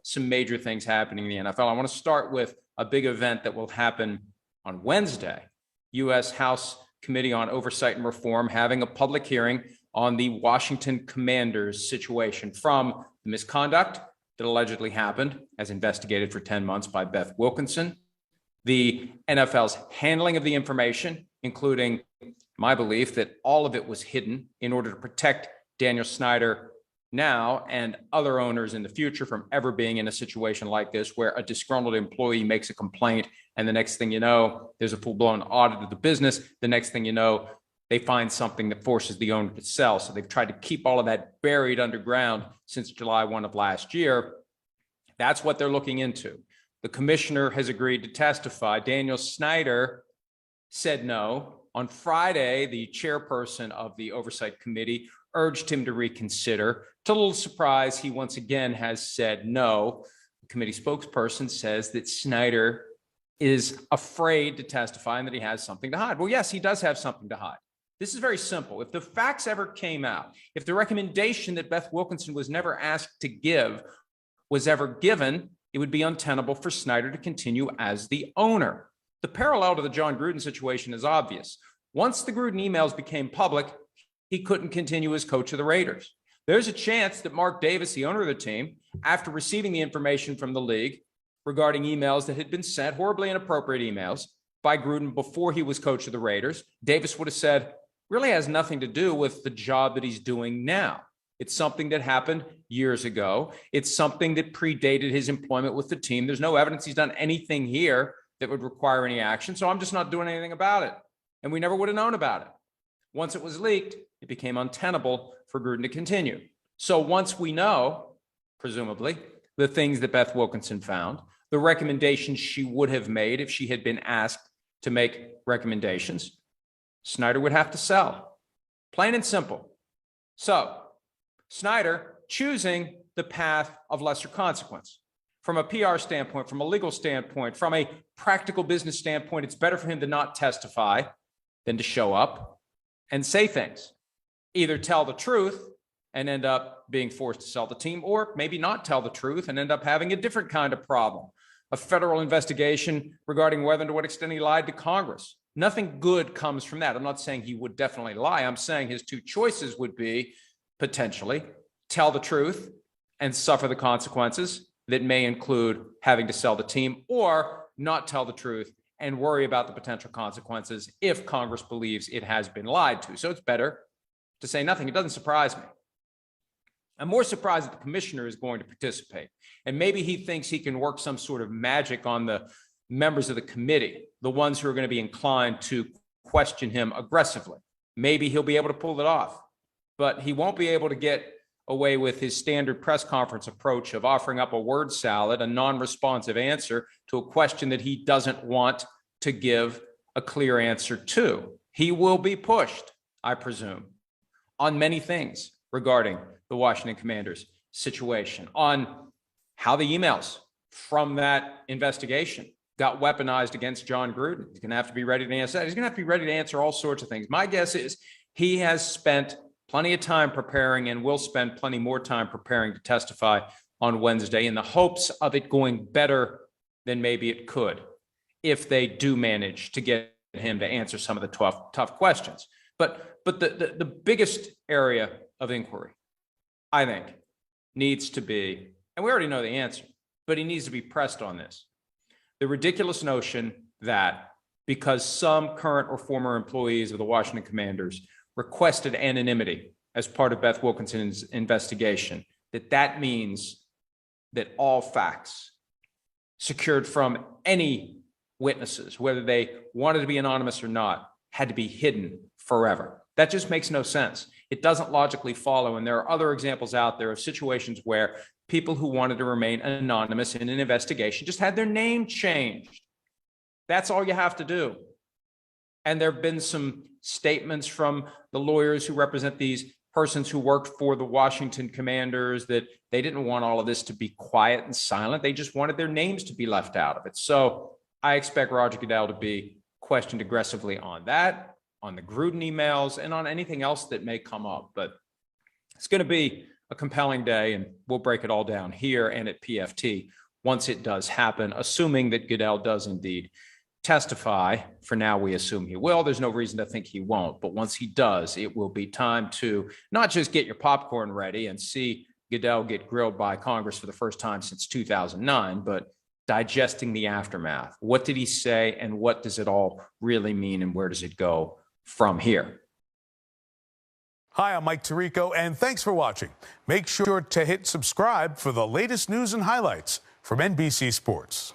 some major things happening in the NFL. I want to start with a big event that will happen on Wednesday. U.S. House Committee on Oversight and Reform having a public hearing on the Washington Commanders situation, from the misconduct that allegedly happened, as investigated for 10 months by Beth Wilkinson, the NFL's handling of the information, including my belief that all of it was hidden in order to protect Daniel Snyder now and other owners in the future from ever being in a situation like this, where a disgruntled employee makes a complaint and the next thing you know, there's a full-blown audit of the business. The next thing you know, they find something that forces the owner to sell. So they've tried to keep all of that buried underground since July 1 of last year. That's what they're looking into. The commissioner has agreed to testify. Daniel Snyder said no. On Friday, the chairperson of the Oversight Committee urged him to reconsider. To a little surprise, he once again has said no. The committee spokesperson says that Snyder is afraid to testify and that he has something to hide. Well, yes, he does have something to hide. This is very simple. If the facts ever came out, if the recommendation that Beth Wilkinson was never asked to give was ever given, it would be untenable for Snyder to continue as the owner. The parallel to the John Gruden situation is obvious. Once the Gruden emails became public, he couldn't continue as coach of the Raiders. There's a chance that Mark Davis, the owner of the team, after receiving the information from the league regarding emails that had been sent, horribly inappropriate emails, by Gruden before he was coach of the Raiders, Davis would have said, really has nothing to do with the job that he's doing now. It's something that happened years ago. It's something that predated his employment with the team. There's no evidence he's done anything here that would require any action, so I'm just not doing anything about it. And we never would have known about it. Once it was leaked, it became untenable for Gruden to continue. So once we know, presumably, the things that Beth Wilkinson found, the recommendations she would have made if she had been asked to make recommendations, Snyder would have to sell. Plain and simple. So Snyder choosing the path of lesser consequence. From a PR standpoint, from a legal standpoint, from a practical business standpoint, it's better for him to not testify than to show up and say things. Either tell the truth and end up being forced to sell the team, or maybe not tell the truth and end up having a different kind of problem. A federal investigation regarding whether and to what extent he lied to Congress. Nothing good comes from that. I'm not saying he would definitely lie. I'm saying his two choices would be potentially tell the truth and suffer the consequences that may include having to sell the team, or not tell the truth and worry about the potential consequences if Congress believes it has been lied to. So it's better to say nothing. It doesn't surprise me. I'm more surprised that the commissioner is going to participate. And maybe he thinks he can work some sort of magic on the members of the committee, the ones who are going to be inclined to question him aggressively. Maybe he'll be able to pull it off, but he won't be able to get away with his standard press conference approach of offering up a word salad, a non-responsive answer to a question that he doesn't want to give a clear answer to. He will be pushed, I presume, on many things regarding the Washington Commanders situation, on how the emails from that investigation got weaponized against John Gruden. He's going to have to be ready to answer that. He's going to have to be ready to answer all sorts of things. My guess is he has spent plenty of time preparing and will spend plenty more time preparing to testify on Wednesday in the hopes of it going better than maybe it could if they do manage to get him to answer some of the tough questions. But the biggest area of inquiry, I think, needs to be, and we already know the answer, but he needs to be pressed on this. The ridiculous notion that because some current or former employees of the Washington Commanders requested anonymity as part of Beth Wilkinson's investigation, that means that all facts secured from any witnesses, whether they wanted to be anonymous or not, had to be hidden forever. That just makes no sense. It doesn't logically follow. And there are other examples out there of situations where people who wanted to remain anonymous in an investigation just had their name changed. That's all you have to do. And there have been some statements from the lawyers who represent these persons who worked for the Washington Commanders that they didn't want all of this to be quiet and silent. They just wanted their names to be left out of it. So I expect Roger Goodell to be questioned aggressively on that, on the Gruden emails, and on anything else that may come up. But it's going to be a compelling day, and we'll break it all down here and at PFT once it does happen, assuming that Goodell does indeed testify. For now, we assume he will. There's no reason to think he won't. But once he does, it will be time to not just get your popcorn ready and see Goodell get grilled by Congress for the first time since 2009, but digesting the aftermath. What did he say, and what does it all really mean, and where does it go from here? Hi, I'm Mike Tirico, and thanks for watching. Make sure to hit subscribe for the latest news and highlights from NBC Sports.